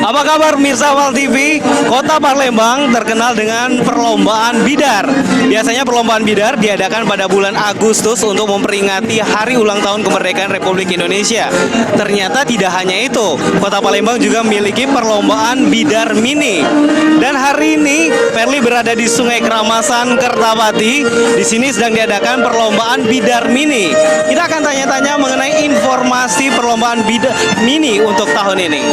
Apa kabar Mirsa Wal TV? Kota Palembang terkenal dengan perlombaan bidar. Biasanya perlombaan bidar diadakan pada bulan Agustus untuk memperingati hari ulang tahun kemerdekaan Republik Indonesia. Ternyata tidak hanya itu, Kota Palembang juga memiliki perlombaan bidar mini. Dan hari ini Perli berada di Sungai Keramasan, Kertapati. Di sini sedang diadakan perlombaan bidar mini. Kita akan tanya-tanya mengenai informasi perlombaan bidar mini untuk tahun ini.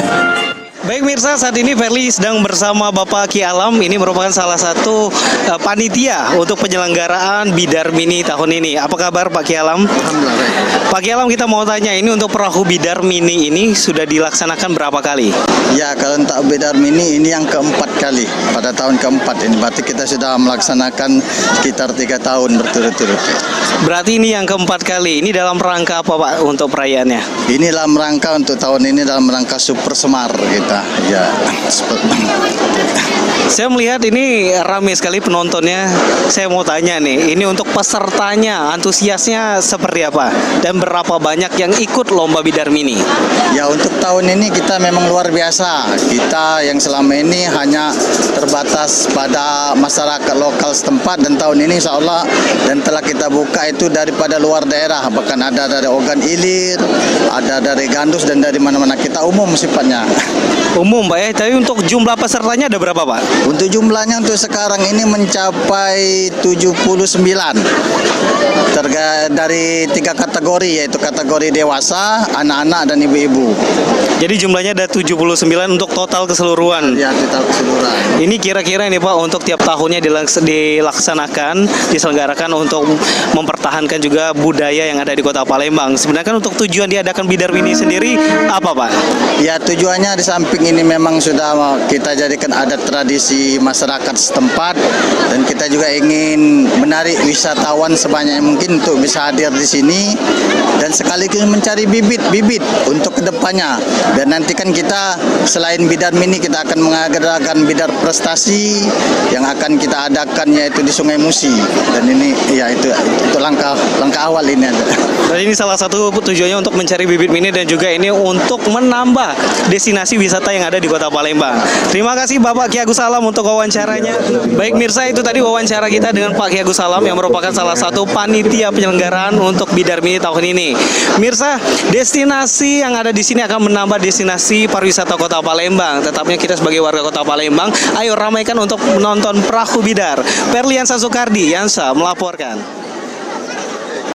Baik Mirsa, saat ini Perli sedang bersama Bapak Ki Alam. Ini merupakan salah satu panitia untuk penyelenggaraan bidar mini tahun ini. Apa kabar Pak Ki Alam? Alhamdulillah. Pak Ki Alam, kita mau tanya, ini untuk perahu bidar mini ini sudah dilaksanakan berapa kali? Ya, kalau untuk bidar mini ini yang keempat kali. Pada tahun keempat ini, berarti kita sudah melaksanakan sekitar 3 tahun berturut-turut. Berarti ini yang keempat kali. Ini dalam rangka apa Pak untuk perayaannya? Ini dalam rangka untuk tahun ini dalam rangka Super Semar kita. Ya, saya melihat ini ramai sekali penontonnya. Saya mau tanya nih, ini untuk pesertanya, antusiasnya seperti apa? Dan berapa banyak yang ikut lomba bidar mini? Ya, untuk tahun ini kita memang luar biasa. Kita yang selama ini hanya terbatas pada masyarakat lokal setempat, dan tahun ini insya Allah dan telah kita buka itu daripada luar daerah. Bahkan ada dari Ogan Ilir, ada dari Gandus, dan dari mana-mana. Kita umum sifatnya. Umum Pak ya, tapi untuk jumlah pesertanya ada berapa Pak? Untuk jumlahnya untuk sekarang ini mencapai 79 dari 3 kategori, yaitu kategori dewasa, anak-anak, dan ibu-ibu. Jadi jumlahnya ada 79 untuk total keseluruhan. Ya, total keseluruhan. Ini kira-kira ini Pak, untuk tiap tahunnya dilaksanakan, diselenggarakan untuk mempertahankan juga budaya yang ada di Kota Palembang. Sebenarnya kan untuk tujuan diadakan bidar mini sendiri apa Pak? Ya, tujuannya di samping ini memang sudah kita jadikan adat tradisi masyarakat setempat, dan kita juga ingin menarik wisatawan sebanyak mungkin untuk bisa hadir di sini, dan sekaligus mencari bibit-bibit untuk kedepannya. Dan nanti kan kita selain bidar mini, kita akan mengadakan bidar prestasi yang akan kita adakan, yaitu di Sungai Musi. Dan ini ya itu langkah awal ini ada. Dan ini salah satu tujuannya untuk mencari bibit mini, dan juga ini untuk menambah destinasi wisata yang ada di Kota Palembang. Terima kasih Bapak Ki Agus Salam untuk wawancaranya. Baik Mirsa, itu tadi wawancara kita dengan Pak Ki Agus Salam yang merupakan salah satu panitia penyelenggaraan untuk bidar mini tahun ini. Mirsa, destinasi yang ada di sini akan menambah destinasi pariwisata Kota Palembang. Tetapnya kita sebagai warga Kota Palembang, ayo ramaikan untuk menonton perahu bidar. Perliansa Soekardi, Yansa melaporkan.